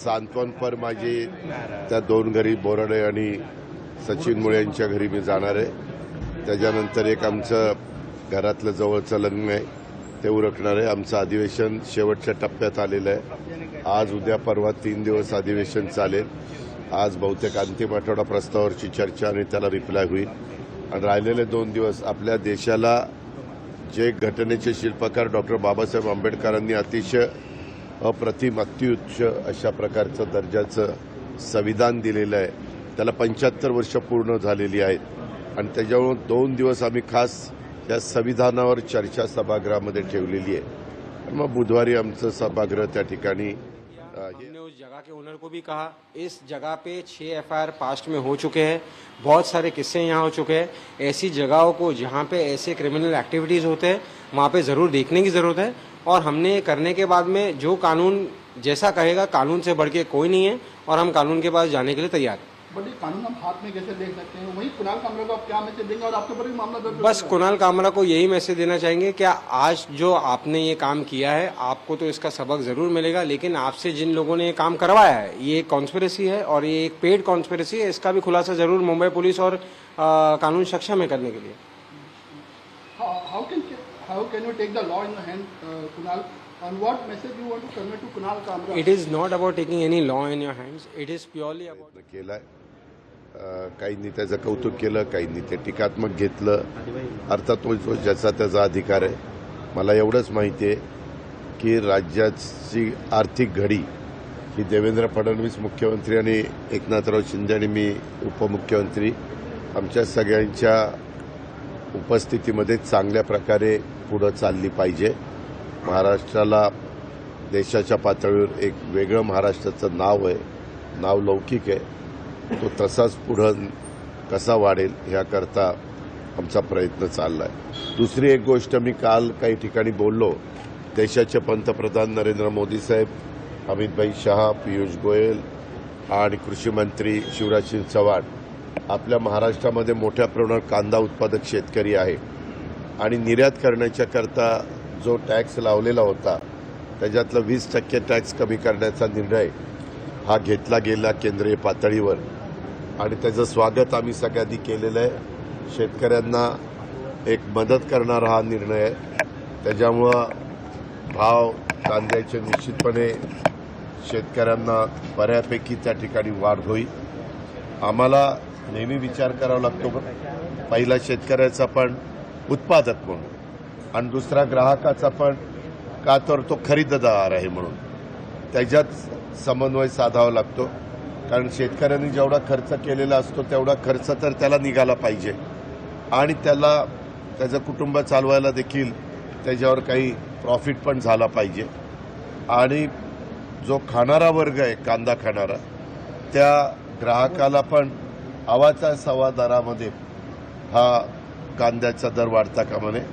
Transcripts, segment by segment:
सांत्वनपर माझी त्या 2 घरी बोराडे आणि सचिन मुळे यांच्या घरी मी जाणार आहे। त्याच्यानंतर एक आमचं घरातलं जवळचं लग्न आहे ते उरकणार आहे। आमचं अधिवेशन शेवटच्या टप्प्यात आलेलं आहे। आज उद्या परवा 3 दिवस अधिवेशन चालेल। आज बहुतेक अंतिम आठवडा प्रस्तावावरची चर्चा आणि त्याला रिप्लाय होईल आणि राहिलेले 2 दिवस आपल्या देशाला जे घटनेचे शिल्पकार डॉक्टर बाबासाहेब आंबेडकरांनी अतिशय अप्रतिम अत्युच्च अशा प्रकारचं दर्जाचं संविधान दिलेलं आहे, त्याला 75 वर्ष पूर्ण झालेली आहेत आणि त्याच्यामुळे 2 दिवस आम्ही खास या संविधानावर चर्चा सभागृहामध्ये ठेवलेली आहे। मग बुधवारी आमचं सभागृह त्या ठिकाणी हमने उस जगह के ओनर को भी कहा, इस जगह पे 6 एफआईआर पास्ट में हो चुके हैं, बहुत सारे किस्से यहाँ हो चुके हैं। ऐसी जगहों को जहाँ पे ऐसे क्रिमिनल एक्टिविटीज़ होते हैं वहाँ पे ज़रूर देखने की ज़रूरत है और हमने करने के बाद में जो कानून जैसा कहेगा, कानून से बढ़ के कोई नहीं है और हम कानून के पास जाने के लिए तैयार हैं। बट ये कानून हम हाथ में कैसे देख सकते हैं? वही कुणाल कामरा को आप क्या मैसेज देंगे और आपके ऊपर भी मामला दर्ज? बस कुणाल कामरा को यही मैसेज देना चाहेंगे कि आज जो आपने ये काम किया है आपको तो इसका सबक जरूर मिलेगा, लेकिन आपसे जिन लोगों ने ये काम करवाया है ये एक कॉन्स्पिरेसी है और ये एक पेड कॉन्स्पिरेसी है। इसका भी खुलासा जरूर मुंबई पुलिस और कानून सक्षम है करने के लिए। How can you take the law in your hand, Kunal? On what message you want to convey to Kunal Kamra? It is not about taking any law in your hands. It is purely about. केलाय काहींनी त्याचं कौतुक केलं, काहींनी ते टीकात्मक घेतलं। अर्थात तो ज्याचा त्याचा अधिकार आहे। मला एवढंच माहिती आहे की राज्याची आर्थिक घडी ही देवेंद्र फडणवीस मुख्यमंत्री आणि एकनाथराव शिंदे आणि मी उपमुख्यमंत्री आमच्या सगळ्यांच्या उपस्थितीमध्ये चांगल्या प्रकारे पुढे चालली पाहिजे। महाराष्ट्राला देशाच्या पातळीवर एक वेगळं महाराष्ट्राचं नाव आहे, नाव लौकिक आहे, तो तसाच पुढे कसा वाढेल याकरता आमचा प्रयत्न चालला आहे। दुसरी एक गोष्ट मी काल काही ठिकाणी बोललो, देशाचे पंतप्रधान नरेंद्र मोदी साहेब, अमित शहा, पीयूष गोयल आणि कृषी मंत्री शिवराज सिंग चौहान आपल्या महाराष्ट्रामध्ये मोठ्या प्रमाणात कांदा उत्पादक शेतकरी आहे आणि निर्यात करण्याच्या करता जो टॅक्स लावलेला होता त्याच्यातला 20% टॅक्स कमी करण्याचा निर्णय हा घेतला गेला केंद्रीय पातळीवर आणि त्याचं स्वागत आम्ही सगळ्यांनी केलेलं आहे। शेतकऱ्यांना एक मदत करणारा हा निर्णय आहे। त्याच्यामुळं भाव कांद्याचे निश्चितपणे शेतकऱ्यांना बऱ्यापैकी त्या ठिकाणी वाढ होईल। आम्हाला नेहमी विचार करावा लागतो, पहिला शेतकऱ्याचा पण उत्पादक म्हणून आणि दुसरा ग्राहकाचा पण, का तर तो खरेदीदार आहे म्हणून त्याच्यात समन्वय साधावा लागतो। कारण शेतकऱ्यांनी जेवढा खर्च केलेला असतो तेवढा खर्च तर त्याला निघाला पाहिजे आणि त्याला त्याचं कुटुंब चालवायला देखील त्याच्यावर काही प्रॉफिट पण झाला पाहिजे आणि जो खाणारा वर्ग आहे कांदा खाणारा त्या ग्राहकाला पण आवाचा सवा दरामध्ये हा कांद्याचा दर वाढता कामा नये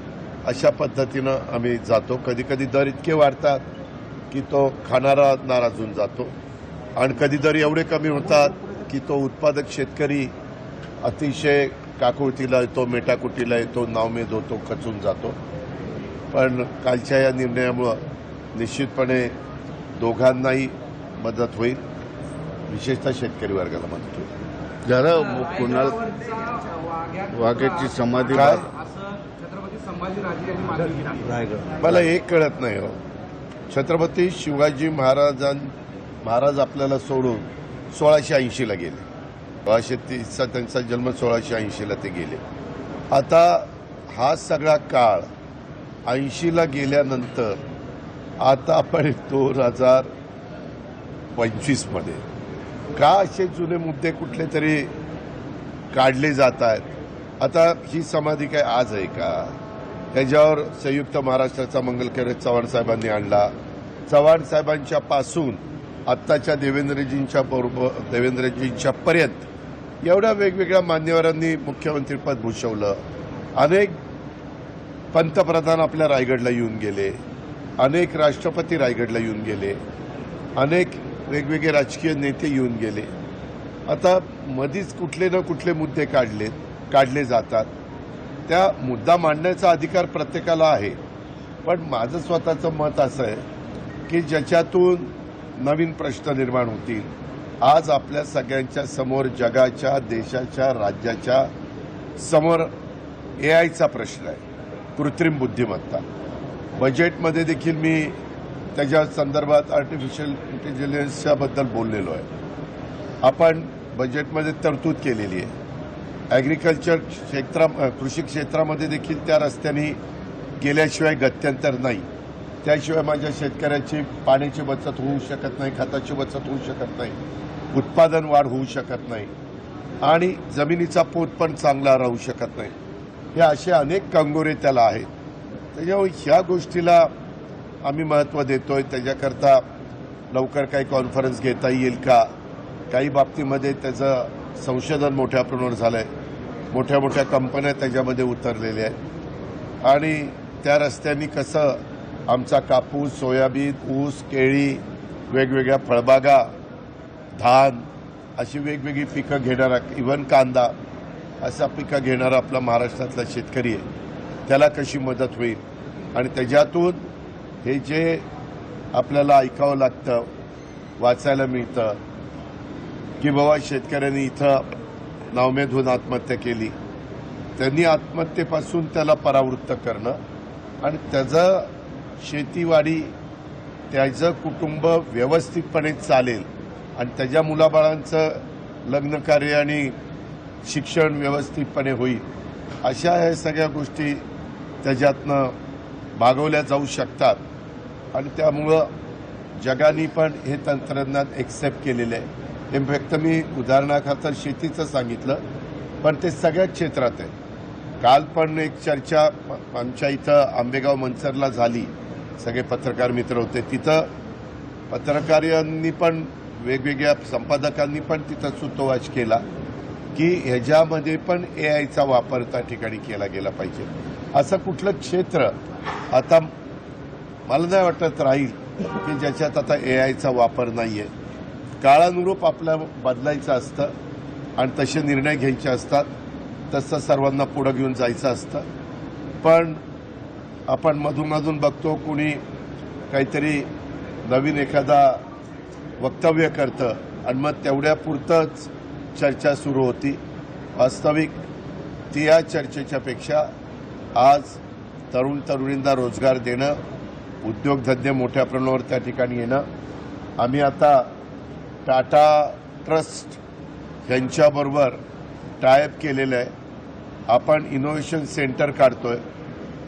अशा पद्धतीनं आम्ही जातो। कधी कधी दर इतके वाढतात की तो खाणारा नाराज होऊन जातो आणि कधी दर एवढे कमी होतात की तो उत्पादक शेतकरी अतिशय काकुळतीला येतो, मेटाकुटीला येतो, नावमेद होतो, खचून जातो। पण कालच्या या निर्णयामुळं निश्चितपणे दोघांनाही मदत होईल, विशेषतः शेतकरी वर्गाला मदत होईल। जरा कुणाल वाघेची समाधी छत्रपती संभाजीराजे यांनी मागणी केली। मला एक कळत नाही हो, छत्रपती शिवाजी महाराज आपल्याला सोडून 1680ला गेले, 1630चा त्यांचा जन्म 1680ला ते गेले। आता हा सगळा काळ 80ला गेल्यानंतर आता आपण 2025 मध्ये का असे जुने मुद्दे कुठले तरी काढले जात आहेत? आता ही समाधी काय आज आहे का? त्याच्यावर संयुक्त महाराष्ट्राचा मंगलकार्य चव्हाण साहेबांनी आणला। चव्हाण साहेबांच्या पासून आत्ताच्या देवेंद्रजींच्या पर्यंत एवढ्या वेगवेगळ्या मान्यवरांनी मुख्यमंत्रीपद भूषवलं। अनेक पंतप्रधान आपल्या रायगडला येऊन गेले, अनेक राष्ट्रपती रायगडला येऊन गेले, अनेक वेगवेगळे राजकीय नेते येऊन गेले। आता मधीच कुठले ना कुठले मुद्दे काढले जातात। त्या मुद्दा मांडण्याचा अधिकार प्रत्येकाला आहे, पण माझं स्वतःचं मत असं आहे की ज्याच्यातून नवीन प्रश्न निर्माण होतील. आज आपल्या सगळ्यांच्या समोर जगाच्या, देशाच्या, राज्याच्या समोर एआयचा प्रश्न आहे, कृत्रिम बुद्धिमत्ता. बजेटमध्ये देखील मी त्याच्या संदर्भात आर्टिफिशियल इंटेलिजन्सच्या बद्दल बोललेलो आहे. आपण बजेटमध्ये तरतूद केलेली आहे. ॲग्रिकल्चर कृषी क्षेत्रामध्ये देखील त्या रस्त्याने गेल्याशिवाय गत्यंतर नाही. त्याशिवाय माझ्या शेतकऱ्याची पाण्याची बचत होऊ शकत नाही, खताची बचत होऊ शकत नाही, उत्पादन वाढ होऊ शकत नाही आणि जमिनीचा पोत पण चांगला राहू शकत नाही. हे असे अनेक कंगोरे त्याला आहेत. त्याच्यामुळे ह्या गोष्टीला आम्ही महत्त्व देतोय. त्याच्याकरता लवकर काही कॉन्फरन्स घेता येईल का, काही बाबतीमध्ये त्याचं संशोधन मोठ्या प्रमाणावर झालं आहे. मोठ्या मोठ्या कंपन्या त्याच्यामध्ये उतरलेल्या आहेत आणि त्या रस्त्यांनी कसं आमचा कापूस, सोयाबीन, ऊस, केळी, वेगवेगळ्या फळबागा, धान अशी वेगवेगळी पिकं घेणारा, इव्हन कांदा असा पिकं घेणारा आपला महाराष्ट्रातला शेतकरी आहे, त्याला कशी मदत होईल आणि त्याच्यातून हे जे आपल्याला ऐकावं लागतं, वाचायला मिळतं की बाबा शेतकऱ्यांनी इथं नावमेद होऊन आत्महत्या केली, त्यांनी आत्महत्येपासून त्याला परावृत्त करणं आणि त्याचं शेतीवाडी, त्याचं कुटुंब व्यवस्थितपणे चालेल आणि त्याच्या मुलाबाळांचं लग्नकार्य आणि शिक्षण व्यवस्थितपणे होईल, अशा ह्या सगळ्या गोष्टी त्याच्यातनं भागवल्या जाऊ शकतात. आणि त्यामुळं जगाने पण हे तंत्रज्ञान एक्सेप्ट केलेलं आहे. फक्त मी उदाहरणाखातर शेतीचं सांगितलं, पण ते सगळ्या क्षेत्रात आहे. काल पण एक चर्चा आमच्या इथं आंबेगाव मनसरला झाली, सगळे पत्रकार मित्र होते. तिथं पत्रकारांनी पण, वेगवेगळ्या संपादकांनी पण तिथं सूतोवाच केला की ह्याच्यामध्ये पण एआयचा वापर त्या ठिकाणी केला गेला पाहिजे. असं कुठलं क्षेत्र आता मला नाही वाटत राहील की ज्याच्यात आता एआयचा वापर नाही आहे. काळानुरूप आपल्याला बदलायचं असतं आणि तसे निर्णय घ्यायचे असतात, तसं सर्वांना पुढं घेऊन जायचं असतं. पण आपण मधून बघतो कुणी काहीतरी नवीन एखादा वक्तव्य करतं आणि मग तेवढ्यापुरतंच चर्चा सुरू होती. वास्तविक ती या चर्चेच्या पेक्षा आज तरुणींना रोजगार देणं, उद्योगधंदे मोठ्या प्रमाणावर त्या ठिकाणी येणं. आम्ही आता टाटा ट्रस्ट यांच्याबरोबर टायअप केलेलं आहे. आपण इनोव्हेशन सेंटर काढतोय.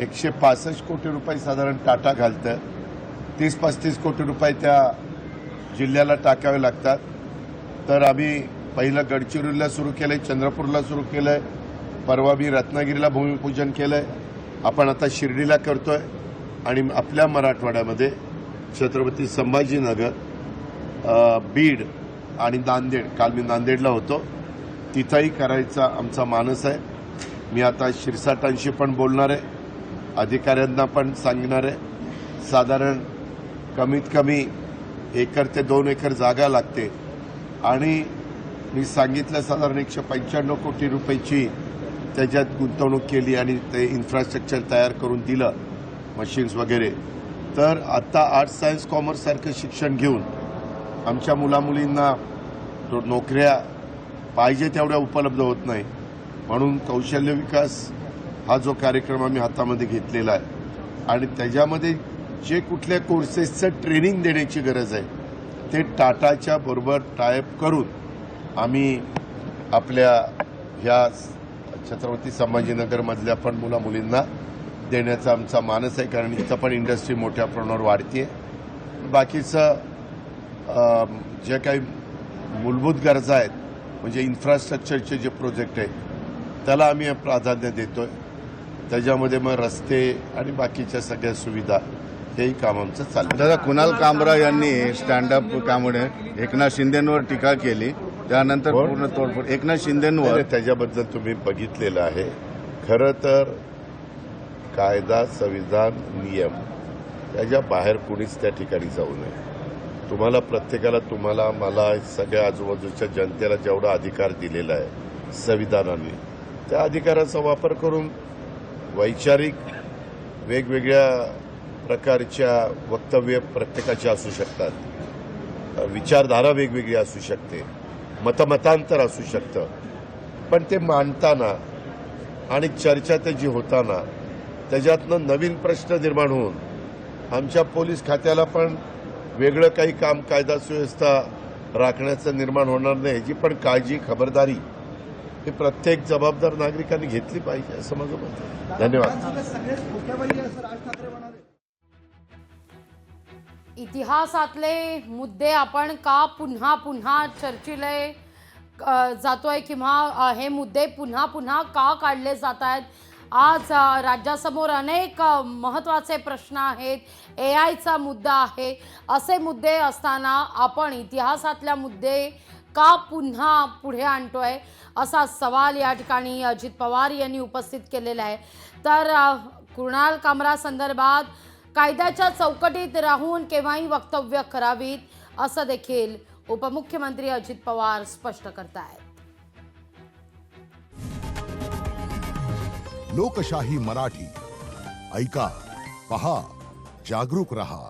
165 कोटी रुपये साधारण टाटा घालतं. 30-35 कोटी रुपये त्या जिल्ह्याला टाकावे लागतात. तर आम्ही पहिलं गडचिरोलीला सुरू केलंय, चंद्रपूरला सुरू केलंय, परवा मी रत्नागिरीला भूमिपूजन केलंय, आपण आता शिर्डीला करतोय आणि आपल्या मराठवाड्यामध्ये छत्रपती संभाजीनगर, बीड आणि नांदेड, काल मी नांदेडला होतो, तिथंही करायचा आमचा मानस आहे. मी आता शिरसाटांशी पण बोलणार आहे, अधिकाऱ्यांना पण सांगणार आहे. साधारण कमीत कमी 1 ते 2 एकर जागा लागते आणि मी सांगितलं साधारण 195 कोटी रुपयाची त्याच्यात गुंतवणूक केली आणि ते इन्फ्रास्ट्रक्चर तयार करून दिलं, मशीन्स वगैरे. तर आता आर्ट्स, सायन्स, कॉमर्स सारखं शिक्षण घेऊन आमच्या मुलामुलींना नोकऱ्या पाहिजे तेवढ्या उपलब्ध होत नाही. म्हणून कौशल्य विकास हा जो कार्यक्रम आम्ही हातामध्ये घेतलेला आहे आणि त्याच्यामध्ये जे कुठल्या कोर्सेसचं ट्रेनिंग देण्याची गरज आहे ते टाटाच्या बरोबर टायअप करून आम्ही आपल्या ह्या छत्रपती संभाजीनगरमधल्या पण मुलामुलींना देण्याचा आमचा मानस आहे. कारण इथं पण इंडस्ट्री मोठ्या प्रमाणावर वाढते. बाकीचं जे काही मूलभूत गरजा आहेत म्हणजे इन्फ्रास्ट्रक्चरचे जे प्रोजेक्ट आहेत त्याला आम्ही प्राधान्य देतोय. त्याच्यामध्ये मग रस्ते आणि बाकीच्या सगळ्या सुविधा हेही काम आमचं चाललं. दादा, कुणाल कामरा यांनी स्टँडअप कामुळे एकनाथ शिंदेंवर टीका केली, त्यानंतर पूर्ण तोडफोड एकनाथ शिंदेंवर. त्याच्याबद्दल तुम्ही बघितलेलं आहे. खरं तर कायदा, संविधान, नियम त्याच्या बाहेर कुणीच त्या ठिकाणी जाऊ नये. तुम्हाला प्रत्येकाला, तुम्हाला, मला, सगळ्या आजूबाजूच्या जनतेला जेवढा अधिकार दिलेला आहे संविधानाने, त्या अधिकाराचा वापर करून वैचारिक वेगवेगळ्या प्रकारच्या वक्तव्य प्रत्येकाचे असू शकतात. विचारधारा वेगवेगळी असू शकते, मतमतांतर असू शकतं, पण ते मांडताना आणि चर्चा त्याची होताना त्याच्यातनं नवीन प्रश्न निर्माण होऊन आमच्या पोलीस खात्याला पण वेगळं काही काम, कायदा सुव्यवस्था राखण्याचं निर्माण होणार नाही याची पण काळजी, खबरदारी हे प्रत्येक जबाबदार नागरिकांनी घेतली पाहिजे असं माझं मत आहे. धन्यवाद. इतिहासातले मुद्दे आपण का पुन्हा पुन्हा चर्चिले जातोय किंवा हे मुद्दे पुन्हा पुन्हा का काढले जात आहेत? आज राज्यासमोर अनेक महत्त्वाचे प्रश्न आहेत, AI चा मुद्दा आहे. असे मुद्दे असताना आपण इतिहासातल्या मुद्दे का पुन्हा पुढे आणतोय असा सवाल या ठिकाणी अजित पवार यांनी उपस्थित केलेला आहे. तर कुणाल कामरा संदर्भात कायद्याच्या चौकटीत राहून केव्हाही वक्तव्य करावीत असं देखील उपमुख्यमंत्री अजित पवार स्पष्ट करतायत. लोकशाही मराठी ऐका, पहा, जागरूक रहा.